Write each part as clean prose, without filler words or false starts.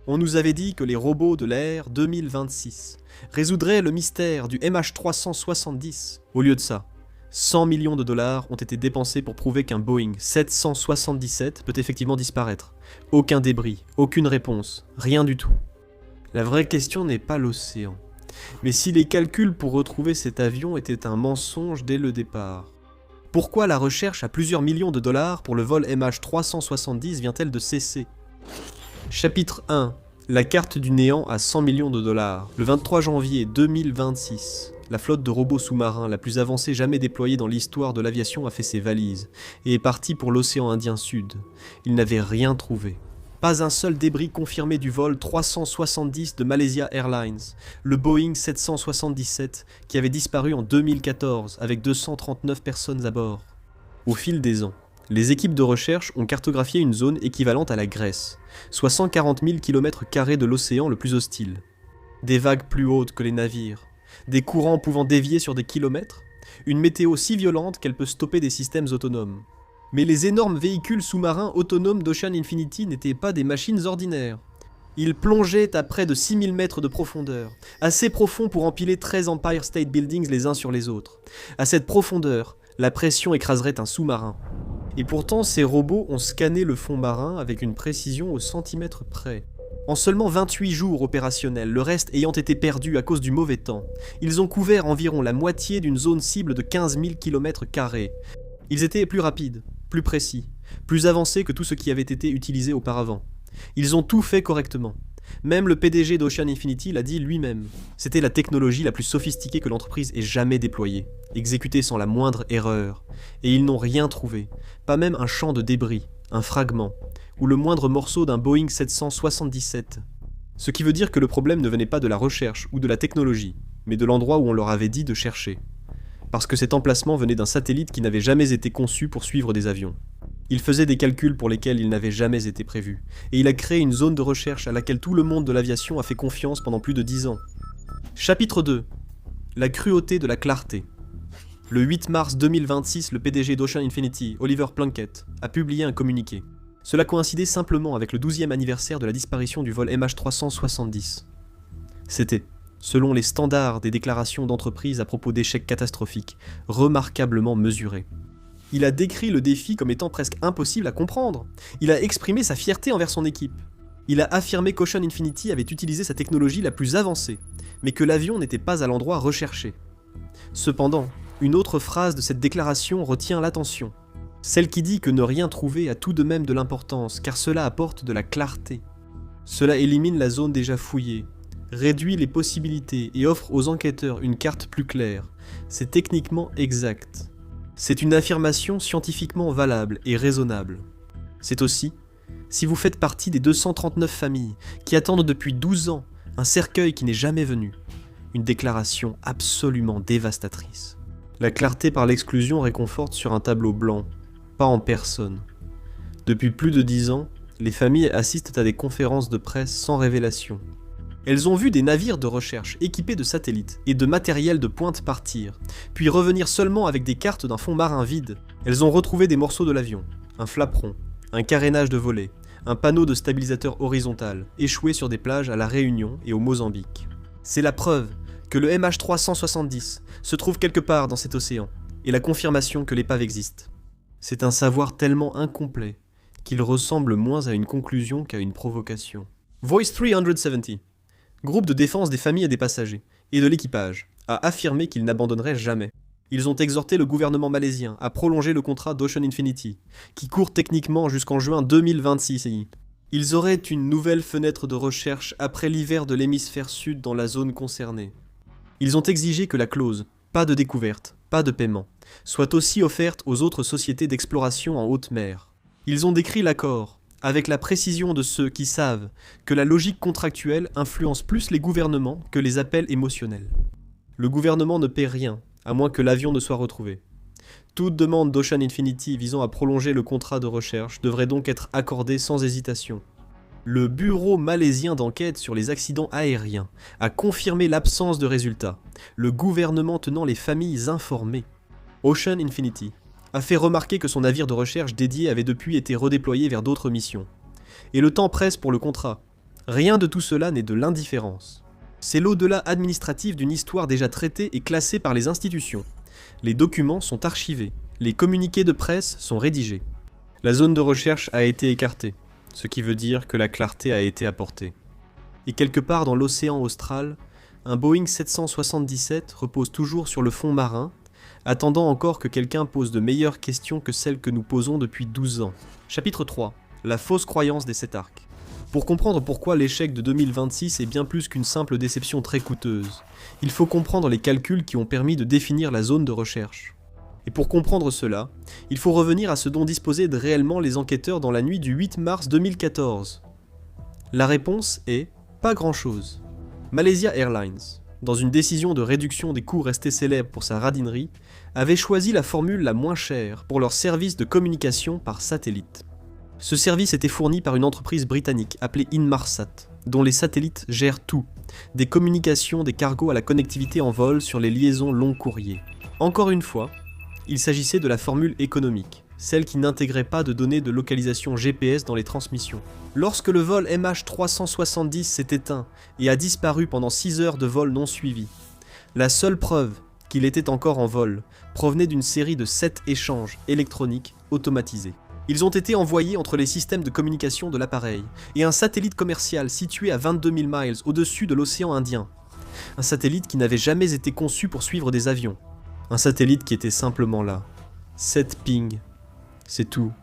On nous avait dit que les robots de l'ère 2026 résoudraient le mystère du MH370. Au lieu de ça, 100 millions de dollars ont été dépensés pour prouver qu'un Boeing 777 peut effectivement disparaître. Aucun débris, aucune réponse, rien du tout. La vraie question n'est pas l'océan, mais si les calculs pour retrouver cet avion étaient un mensonge dès le départ. Pourquoi la recherche à plusieurs millions de dollars pour le vol MH370 vient-elle de cesser ? Chapitre 1. La carte du néant à 100 millions de dollars. Le 23 janvier 2026, la flotte de robots sous-marins la plus avancée jamais déployée dans l'histoire de l'aviation a fait ses valises et est partie pour l'océan Indien Sud. Ils n'avaient rien trouvé. Pas un seul débris confirmé du vol 370 de Malaysia Airlines, le Boeing 777 qui avait disparu en 2014 avec 239 personnes à bord. Au fil des ans, les équipes de recherche ont cartographié une zone équivalente à la Grèce, soit 140 000 km² de l'océan le plus hostile. Des vagues plus hautes que les navires, des courants pouvant dévier sur des kilomètres, une météo si violente qu'elle peut stopper des systèmes autonomes. Mais les énormes véhicules sous-marins autonomes d'Ocean Infinity n'étaient pas des machines ordinaires. Ils plongeaient à près de 6000 mètres de profondeur, assez profond pour empiler 13 Empire State Buildings les uns sur les autres. À cette profondeur, la pression écraserait un sous-marin. Et pourtant, ces robots ont scanné le fond marin avec une précision au centimètre près. En seulement 28 jours opérationnels, le reste ayant été perdu à cause du mauvais temps, ils ont couvert environ la moitié d'une zone cible de 15 000 km². Ils étaient plus rapides, plus précis, plus avancés que tout ce qui avait été utilisé auparavant. Ils ont tout fait correctement. Même le PDG d'Ocean Infinity l'a dit lui-même. C'était la technologie la plus sophistiquée que l'entreprise ait jamais déployée, exécutée sans la moindre erreur. Et ils n'ont rien trouvé, pas même un champ de débris, un fragment, ou le moindre morceau d'un Boeing 777. Ce qui veut dire que le problème ne venait pas de la recherche ou de la technologie, mais de l'endroit où on leur avait dit de chercher. Parce que cet emplacement venait d'un satellite qui n'avait jamais été conçu pour suivre des avions. Il faisait des calculs pour lesquels il n'avait jamais été prévu, et il a créé une zone de recherche à laquelle tout le monde de l'aviation a fait confiance pendant plus de 10 ans. Chapitre 2. La cruauté de la clarté. Le 8 mars 2026, le PDG d'Ocean Infinity, Oliver Plunkett, a publié un communiqué. Cela coïncidait simplement avec le 12e anniversaire de la disparition du vol MH370. C'était, selon les standards des déclarations d'entreprise à propos d'échecs catastrophiques, remarquablement mesuré. Il a décrit le défi comme étant presque impossible à comprendre. Il a exprimé sa fierté envers son équipe. Il a affirmé qu'Ocean Infinity avait utilisé sa technologie la plus avancée, mais que l'avion n'était pas à l'endroit recherché. Cependant, une autre phrase de cette déclaration retient l'attention. Celle qui dit que ne rien trouver a tout de même de l'importance, car cela apporte de la clarté. Cela élimine la zone déjà fouillée, réduit les possibilités et offre aux enquêteurs une carte plus claire. C'est techniquement exact. C'est une affirmation scientifiquement valable et raisonnable. C'est aussi, si vous faites partie des 239 familles qui attendent depuis 12 ans un cercueil qui n'est jamais venu, une déclaration absolument dévastatrice. La clarté par l'exclusion réconforte sur un tableau blanc, pas en personne. Depuis plus de 10 ans, les familles assistent à des conférences de presse sans révélation. Elles ont vu des navires de recherche équipés de satellites et de matériel de pointe partir, puis revenir seulement avec des cartes d'un fond marin vide. Elles ont retrouvé des morceaux de l'avion, un flaperon, un carénage de volet, un panneau de stabilisateur horizontal, échoué sur des plages à La Réunion et au Mozambique. C'est la preuve que le MH370 se trouve quelque part dans cet océan, et la confirmation que l'épave existe. C'est un savoir tellement incomplet qu'il ressemble moins à une conclusion qu'à une provocation. Voice 370, groupe de défense des familles et des passagers, et de l'équipage, a affirmé qu'ils n'abandonneraient jamais. Ils ont exhorté le gouvernement malaisien à prolonger le contrat d'Ocean Infinity, qui court techniquement jusqu'en juin 2026. Ils auraient une nouvelle fenêtre de recherche après l'hiver de l'hémisphère sud dans la zone concernée. Ils ont exigé que la clause « pas de découverte, pas de paiement » soit aussi offerte aux autres sociétés d'exploration en haute mer. Ils ont décrit l'accord, avec la précision de ceux qui savent que la logique contractuelle influence plus les gouvernements que les appels émotionnels. Le gouvernement ne paie rien, à moins que l'avion ne soit retrouvé. Toute demande d'Ocean Infinity visant à prolonger le contrat de recherche devrait donc être accordée sans hésitation. Le bureau malaisien d'enquête sur les accidents aériens a confirmé l'absence de résultats, le gouvernement tenant les familles informées. Ocean Infinity a fait remarquer que son navire de recherche dédié avait depuis été redéployé vers d'autres missions. Et le temps presse pour le contrat. Rien de tout cela n'est de l'indifférence. C'est l'au-delà administratif d'une histoire déjà traitée et classée par les institutions. Les documents sont archivés, les communiqués de presse sont rédigés. La zone de recherche a été écartée, ce qui veut dire que la clarté a été apportée. Et quelque part dans l'océan austral, un Boeing 777 repose toujours sur le fond marin, attendant encore que quelqu'un pose de meilleures questions que celles que nous posons depuis 12 ans. Chapitre 3. La fausse croyance des 7 arcs. Pour comprendre pourquoi l'échec de 2026 est bien plus qu'une simple déception très coûteuse, il faut comprendre les calculs qui ont permis de définir la zone de recherche. Et pour comprendre cela, il faut revenir à ce dont disposaient réellement les enquêteurs dans la nuit du 8 mars 2014. La réponse est pas grand-chose. Malaysia Airlines, dans une décision de réduction des coûts restée célèbre pour sa radinerie, avait choisi la formule la moins chère pour leur service de communication par satellite. Ce service était fourni par une entreprise britannique appelée Inmarsat, dont les satellites gèrent tout, des communications, des cargos à la connectivité en vol sur les liaisons long courrier. Encore une fois, il s'agissait de la formule économique, celle qui n'intégrait pas de données de localisation GPS dans les transmissions. Lorsque le vol MH370 s'est éteint et a disparu pendant 6 heures de vol non suivi, la seule preuve qu'il était encore en vol provenait d'une série de 7 échanges électroniques automatisés. Ils ont été envoyés entre les systèmes de communication de l'appareil et un satellite commercial situé à 22 000 miles au-dessus de l'océan Indien. Un satellite qui n'avait jamais été conçu pour suivre des avions. Un satellite qui était simplement là. 7 pings. C'est tout.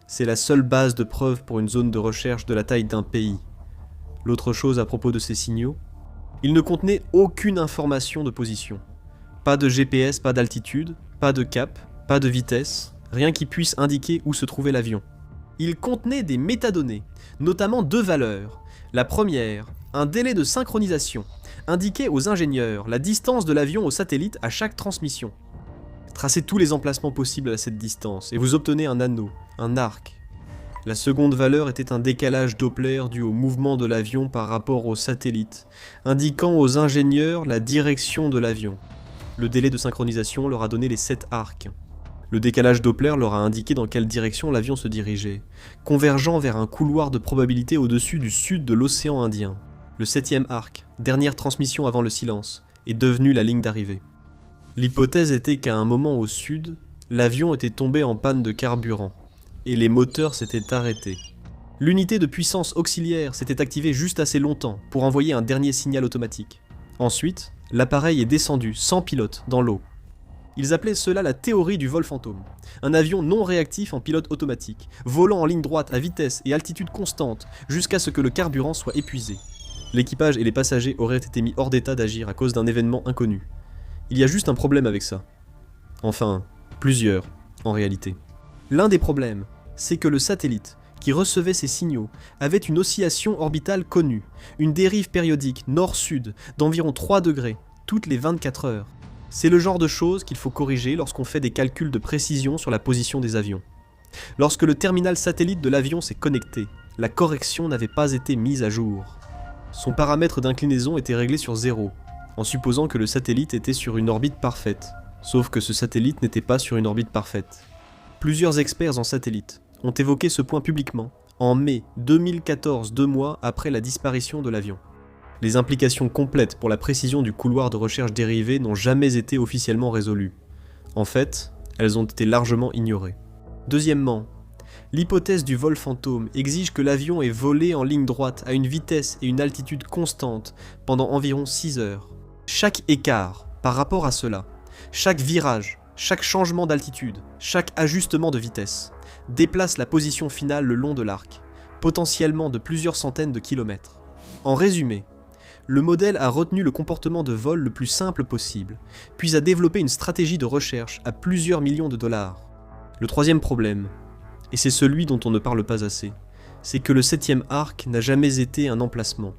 C'est la seule base de preuve pour une zone de recherche de la taille d'un pays. L'autre chose à propos de ces signaux, ils ne contenaient aucune information de position. Pas de GPS, pas d'altitude, pas de cap, pas de vitesse, rien qui puisse indiquer où se trouvait l'avion. Ils contenaient des métadonnées, notamment 2 valeurs. La première, un délai de synchronisation, indiquait aux ingénieurs la distance de l'avion au satellite à chaque transmission. Tracez tous les emplacements possibles à cette distance et vous obtenez un anneau, un arc. La seconde valeur était un décalage Doppler dû au mouvement de l'avion par rapport au satellite, indiquant aux ingénieurs la direction de l'avion. Le délai de synchronisation leur a donné les 7 arcs. Le décalage Doppler leur a indiqué dans quelle direction l'avion se dirigeait, convergeant vers un couloir de probabilité au-dessus du sud de l'océan Indien. Le 7e arc, dernière transmission avant le silence, est devenu la ligne d'arrivée. L'hypothèse était qu'à un moment au sud, l'avion était tombé en panne de carburant, et les moteurs s'étaient arrêtés. L'unité de puissance auxiliaire s'était activée juste assez longtemps pour envoyer un dernier signal automatique. Ensuite, l'appareil est descendu, sans pilote, dans l'eau. Ils appelaient cela la théorie du vol fantôme. Un avion non réactif en pilote automatique, volant en ligne droite à vitesse et altitude constante jusqu'à ce que le carburant soit épuisé. L'équipage et les passagers auraient été mis hors d'état d'agir à cause d'un événement inconnu. Il y a juste un problème avec ça. Enfin, plusieurs, en réalité. L'un des problèmes, c'est que le satellite, qui recevait ces signaux, avait une oscillation orbitale connue, une dérive périodique nord-sud d'environ 3 degrés, toutes les 24 heures. C'est le genre de choses qu'il faut corriger lorsqu'on fait des calculs de précision sur la position des avions. Lorsque le terminal satellite de l'avion s'est connecté, la correction n'avait pas été mise à jour. Son paramètre d'inclinaison était réglé sur 0, en supposant que le satellite était sur une orbite parfaite, sauf que ce satellite n'était pas sur une orbite parfaite. Plusieurs experts en satellite ont évoqué ce point publiquement, en mai 2014, 2 mois après la disparition de l'avion. Les implications complètes pour la précision du couloir de recherche dérivé n'ont jamais été officiellement résolues. En fait, elles ont été largement ignorées. Deuxièmement, l'hypothèse du vol fantôme exige que l'avion ait volé en ligne droite à une vitesse et une altitude constantes pendant environ 6 heures. Chaque écart par rapport à cela, chaque virage, chaque changement d'altitude, chaque ajustement de vitesse, déplace la position finale le long de l'arc, potentiellement de plusieurs centaines de kilomètres. En résumé, le modèle a retenu le comportement de vol le plus simple possible, puis a développé une stratégie de recherche à plusieurs millions de dollars. Le troisième problème, et c'est celui dont on ne parle pas assez, c'est que le 7e arc n'a jamais été un emplacement.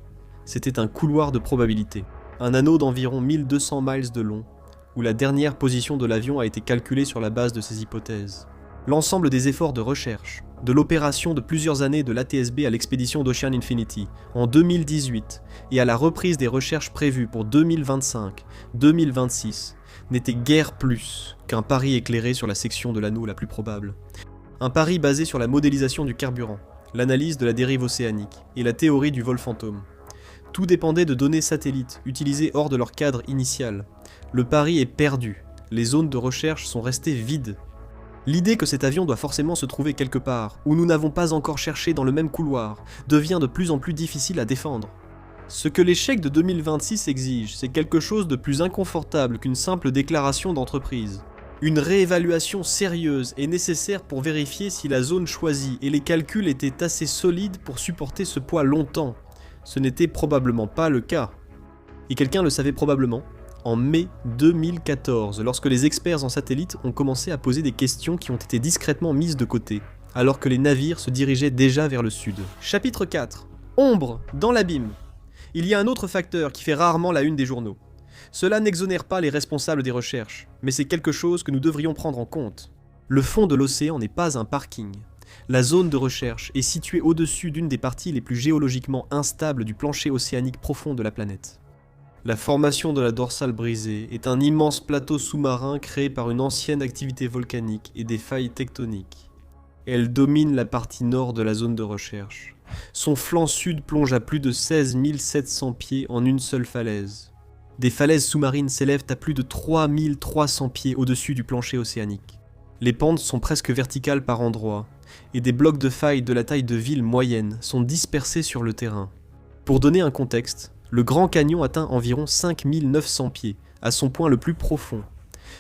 C'était un couloir de probabilité, un anneau d'environ 1200 miles de long, où la dernière position de l'avion a été calculée sur la base de ces hypothèses. L'ensemble des efforts de recherche, de l'opération de plusieurs années de l'ATSB à l'expédition d'Ocean Infinity en 2018 et à la reprise des recherches prévues pour 2025-2026 n'était guère plus qu'un pari éclairé sur la section de l'anneau la plus probable. Un pari basé sur la modélisation du carburant, l'analyse de la dérive océanique et la théorie du vol fantôme. Tout dépendait de données satellites, utilisées hors de leur cadre initial. Le pari est perdu, les zones de recherche sont restées vides. L'idée que cet avion doit forcément se trouver quelque part, où nous n'avons pas encore cherché dans le même couloir, devient de plus en plus difficile à défendre. Ce que l'échec de 2026 exige, c'est quelque chose de plus inconfortable qu'une simple déclaration d'entreprise. Une réévaluation sérieuse est nécessaire pour vérifier si la zone choisie et les calculs étaient assez solides pour supporter ce poids longtemps. Ce n'était probablement pas le cas. Et quelqu'un le savait probablement, en mai 2014, lorsque les experts en satellite ont commencé à poser des questions qui ont été discrètement mises de côté, alors que les navires se dirigeaient déjà vers le sud. Chapitre 4. Ombre dans l'abîme. Il y a un autre facteur qui fait rarement la une des journaux. Cela n'exonère pas les responsables des recherches, mais c'est quelque chose que nous devrions prendre en compte. Le fond de l'océan n'est pas un parking. La zone de recherche est située au-dessus d'une des parties les plus géologiquement instables du plancher océanique profond de la planète. La formation de la dorsale brisée est un immense plateau sous-marin créé par une ancienne activité volcanique et des failles tectoniques. Elle domine la partie nord de la zone de recherche. Son flanc sud plonge à plus de 16 700 pieds en une seule falaise. Des falaises sous-marines s'élèvent à plus de 3 300 pieds au-dessus du plancher océanique. Les pentes sont presque verticales par endroits, et des blocs de failles de la taille de villes moyennes sont dispersés sur le terrain. Pour donner un contexte, le Grand Canyon atteint environ 5 900 pieds, à son point le plus profond.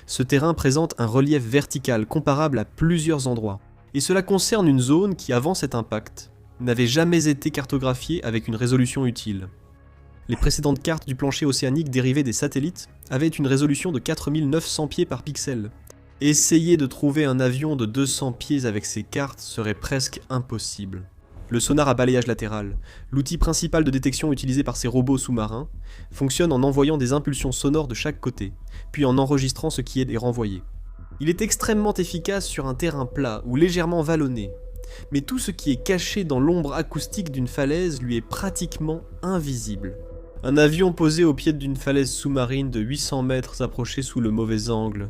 Ce terrain présente un relief vertical comparable à plusieurs endroits, et cela concerne une zone qui, avant cet impact, n'avait jamais été cartographiée avec une résolution utile. Les précédentes cartes du plancher océanique dérivées des satellites avaient une résolution de 4 900 pieds par pixel. Essayer de trouver un avion de 200 pieds avec ces cartes serait presque impossible. Le sonar à balayage latéral, l'outil principal de détection utilisé par ces robots sous-marins, fonctionne en envoyant des impulsions sonores de chaque côté, puis en enregistrant ce qui est renvoyé. Il est extrêmement efficace sur un terrain plat ou légèrement vallonné, mais tout ce qui est caché dans l'ombre acoustique d'une falaise lui est pratiquement invisible. Un avion posé au pied d'une falaise sous-marine de 800 mètres approché sous le mauvais angle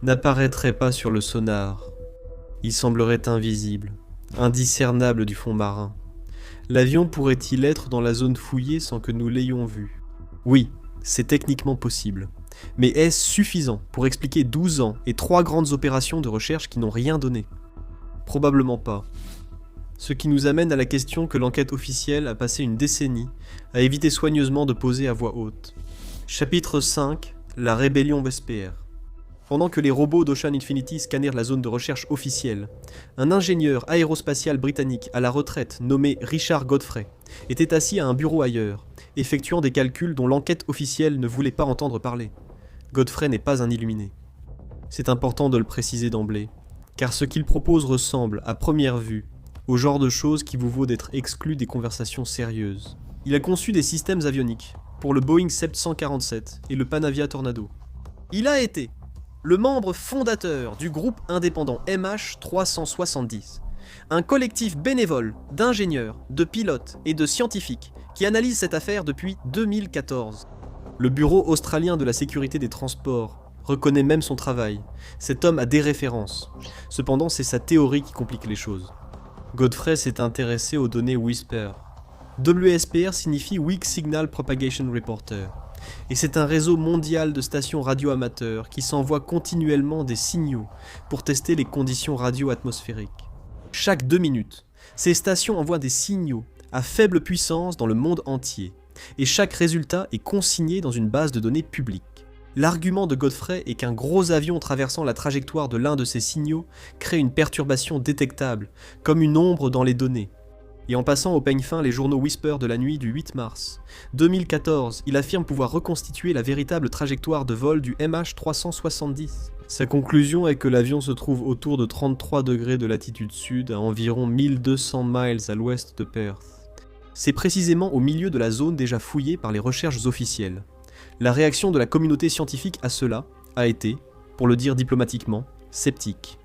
n'apparaîtrait pas sur le sonar. Il semblerait invisible, indiscernable du fond marin. L'avion pourrait-il être dans la zone fouillée sans que nous l'ayons vu? Oui, c'est techniquement possible. Mais est-ce suffisant pour expliquer 12 ans et 3 grandes opérations de recherche qui n'ont rien donné? Probablement pas. Ce qui nous amène à la question que l'enquête officielle a passé une décennie à éviter soigneusement de poser à voix haute. Chapitre 5. La rébellion Vesper. Pendant que les robots d'Ocean Infinity scannèrent la zone de recherche officielle, un ingénieur aérospatial britannique à la retraite nommé Richard Godfrey était assis à un bureau ailleurs, effectuant des calculs dont l'enquête officielle ne voulait pas entendre parler. Godfrey n'est pas un illuminé. C'est important de le préciser d'emblée, car ce qu'il propose ressemble, à première vue, au genre de choses qui vous vaut d'être exclu des conversations sérieuses. Il a conçu des systèmes avioniques, pour le Boeing 747 et le Panavia Tornado. Il a été le membre fondateur du groupe indépendant MH370, un collectif bénévole d'ingénieurs, de pilotes et de scientifiques qui analyse cette affaire depuis 2014. Le Bureau australien de la sécurité des transports reconnaît même son travail. Cet homme a des références. Cependant, c'est sa théorie qui complique les choses. Godfrey s'est intéressé aux données Whisper. WSPR signifie Weak Signal Propagation Reporter. Et c'est un réseau mondial de stations radio-amateurs qui s'envoient continuellement des signaux pour tester les conditions radio-atmosphériques. Chaque 2 minutes, ces stations envoient des signaux à faible puissance dans le monde entier, et chaque résultat est consigné dans une base de données publique. L'argument de Godfrey est qu'un gros avion traversant la trajectoire de l'un de ces signaux crée une perturbation détectable, comme une ombre dans les données. Et en passant au peigne fin les journaux Whisper de la nuit du 8 mars 2014, il affirme pouvoir reconstituer la véritable trajectoire de vol du MH370. Sa conclusion est que l'avion se trouve autour de 33 degrés de latitude sud, à environ 1200 miles à l'ouest de Perth. C'est précisément au milieu de la zone déjà fouillée par les recherches officielles. La réaction de la communauté scientifique à cela a été, pour le dire diplomatiquement, sceptique.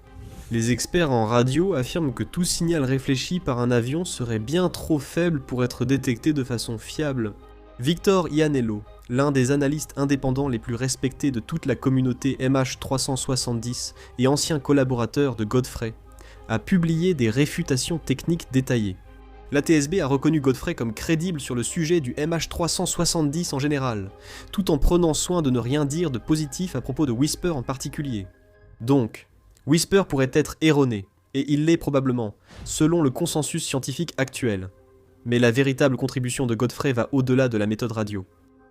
Les experts en radio affirment que tout signal réfléchi par un avion serait bien trop faible pour être détecté de façon fiable. Victor Ianello, l'un des analystes indépendants les plus respectés de toute la communauté MH370 et ancien collaborateur de Godfrey, a publié des réfutations techniques détaillées. L'ATSB a reconnu Godfrey comme crédible sur le sujet du MH370 en général, tout en prenant soin de ne rien dire de positif à propos de Whisper en particulier. Donc, Whisper pourrait être erroné, et il l'est probablement, selon le consensus scientifique actuel. Mais la véritable contribution de Godfrey va au-delà de la méthode radio.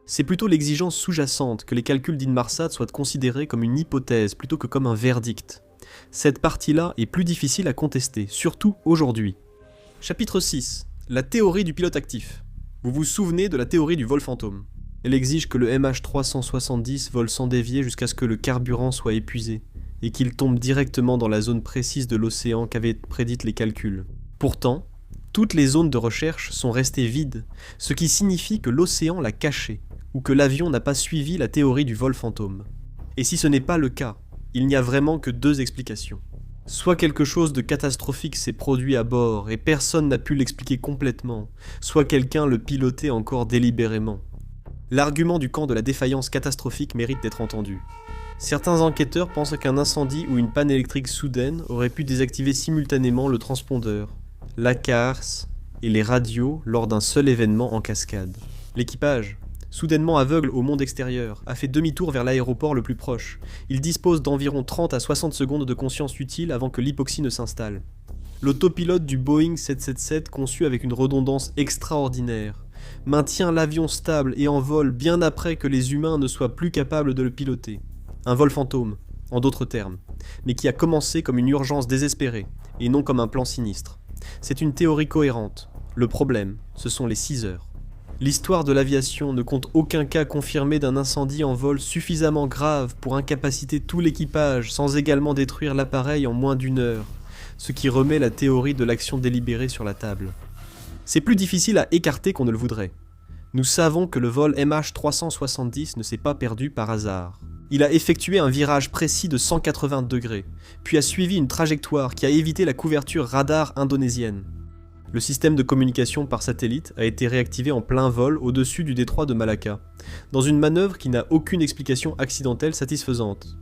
C'est plutôt l'exigence sous-jacente que les calculs d'Inmarsat soient considérés comme une hypothèse plutôt que comme un verdict. Cette partie-là est plus difficile à contester, surtout aujourd'hui. Chapitre 6. La théorie du pilote actif. Vous vous souvenez de la théorie du vol fantôme. Elle exige que le MH370 vole sans dévier jusqu'à ce que le carburant soit épuisé, et qu'il tombe directement dans la zone précise de l'océan qu'avaient prédite les calculs. Pourtant, toutes les zones de recherche sont restées vides, ce qui signifie que l'océan l'a caché, ou que l'avion n'a pas suivi la théorie du vol fantôme. Et si ce n'est pas le cas, il n'y a vraiment que deux explications. Soit quelque chose de catastrophique s'est produit à bord et personne n'a pu l'expliquer complètement, soit quelqu'un le pilotait encore délibérément. L'argument du camp de la défaillance catastrophique mérite d'être entendu. Certains enquêteurs pensent qu'un incendie ou une panne électrique soudaine aurait pu désactiver simultanément le transpondeur, l'ACARS et les radios lors d'un seul événement en cascade. L'équipage, soudainement aveugle au monde extérieur, a fait demi-tour vers l'aéroport le plus proche. Il dispose d'environ 30 à 60 secondes de conscience utile avant que l'hypoxie ne s'installe. L'autopilote du Boeing 777, conçu avec une redondance extraordinaire, maintient l'avion stable et en vol bien après que les humains ne soient plus capables de le piloter. Un vol fantôme, en d'autres termes, mais qui a commencé comme une urgence désespérée, et non comme un plan sinistre. C'est une théorie cohérente. Le problème, ce sont les 6 heures. L'histoire de l'aviation ne compte aucun cas confirmé d'un incendie en vol suffisamment grave pour incapaciter tout l'équipage sans également détruire l'appareil en moins d'1 heure, ce qui remet la théorie de l'action délibérée sur la table. C'est plus difficile à écarter qu'on ne le voudrait. Nous savons que le vol MH370 ne s'est pas perdu par hasard. Il a effectué un virage précis de 180 degrés, puis a suivi une trajectoire qui a évité la couverture radar indonésienne. Le système de communication par satellite a été réactivé en plein vol au-dessus du détroit de Malacca, dans une manœuvre qui n'a aucune explication accidentelle satisfaisante.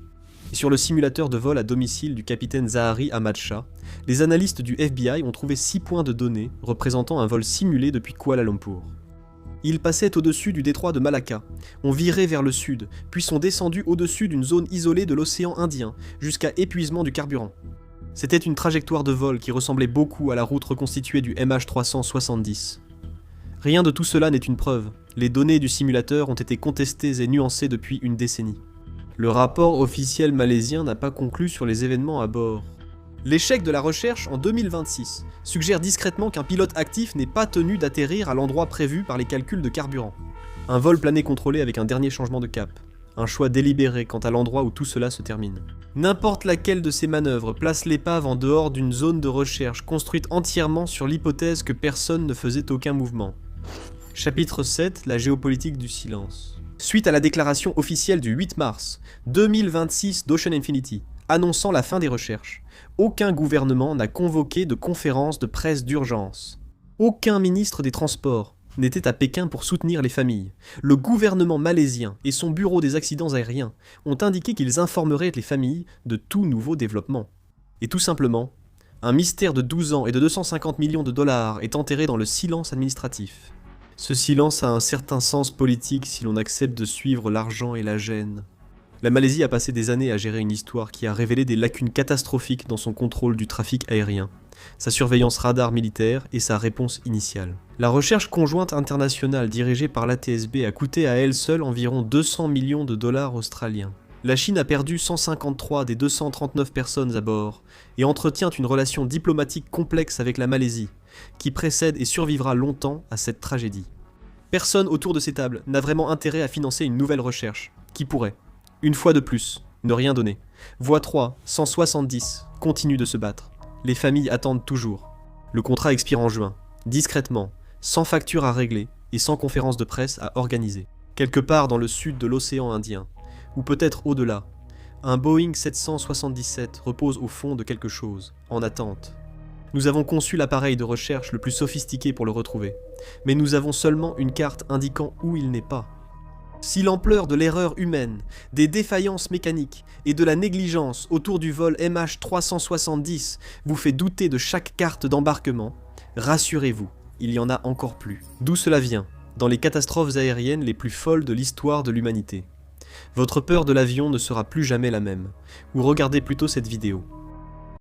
Et sur le simulateur de vol à domicile du capitaine Zahari Ahmad Shah, les analystes du FBI ont trouvé 6 points de données représentant un vol simulé depuis Kuala Lumpur. Ils passaient au-dessus du détroit de Malacca, ont viré vers le sud, puis sont descendus au-dessus d'une zone isolée de l'océan Indien, jusqu'à épuisement du carburant. C'était une trajectoire de vol qui ressemblait beaucoup à la route reconstituée du MH370. Rien de tout cela n'est une preuve. Les données du simulateur ont été contestées et nuancées depuis une décennie. Le rapport officiel malaisien n'a pas conclu sur les événements à bord. L'échec de la recherche en 2026 suggère discrètement qu'un pilote actif n'est pas tenu d'atterrir à l'endroit prévu par les calculs de carburant. Un vol plané contrôlé avec un dernier changement de cap. Un choix délibéré quant à l'endroit où tout cela se termine. N'importe laquelle de ces manœuvres place l'épave en dehors d'une zone de recherche construite entièrement sur l'hypothèse que personne ne faisait aucun mouvement. Chapitre 7, la géopolitique du silence. Suite à la déclaration officielle du 8 mars 2026 d'Ocean Infinity, annonçant la fin des recherches, aucun gouvernement n'a convoqué de conférence de presse d'urgence. Aucun ministre des Transports n'était à Pékin pour soutenir les familles. Le gouvernement malaisien et son bureau des accidents aériens ont indiqué qu'ils informaraient les familles de tout nouveau développement. Et tout simplement, un mystère de 12 ans et de 250 millions de dollars est enterré dans le silence administratif. Ce silence a un certain sens politique si l'on accepte de suivre l'argent et la gêne. La Malaisie a passé des années à gérer une histoire qui a révélé des lacunes catastrophiques dans son contrôle du trafic aérien, sa surveillance radar militaire et sa réponse initiale. La recherche conjointe internationale dirigée par l'ATSB a coûté à elle seule environ 200 millions de dollars australiens. La Chine a perdu 153 des 239 personnes à bord et entretient une relation diplomatique complexe avec la Malaisie, qui précède et survivra longtemps à cette tragédie. Personne autour de ces tables n'a vraiment intérêt à financer une nouvelle recherche, qui pourrait, une fois de plus, ne rien donner. Voie 3, 170, continue de se battre. Les familles attendent toujours. Le contrat expire en juin, discrètement, sans facture à régler et sans conférence de presse à organiser. Quelque part dans le sud de l'océan Indien, ou peut-être au-delà, un Boeing 777 repose au fond de quelque chose, en attente. Nous avons conçu l'appareil de recherche le plus sophistiqué pour le retrouver, mais nous avons seulement une carte indiquant où il n'est pas. Si l'ampleur de l'erreur humaine, des défaillances mécaniques et de la négligence autour du vol MH370 vous fait douter de chaque carte d'embarquement, rassurez-vous, il y en a encore plus. D'où cela vient, dans les catastrophes aériennes les plus folles de l'histoire de l'humanité. Votre peur de l'avion ne sera plus jamais la même, ou regardez plutôt cette vidéo.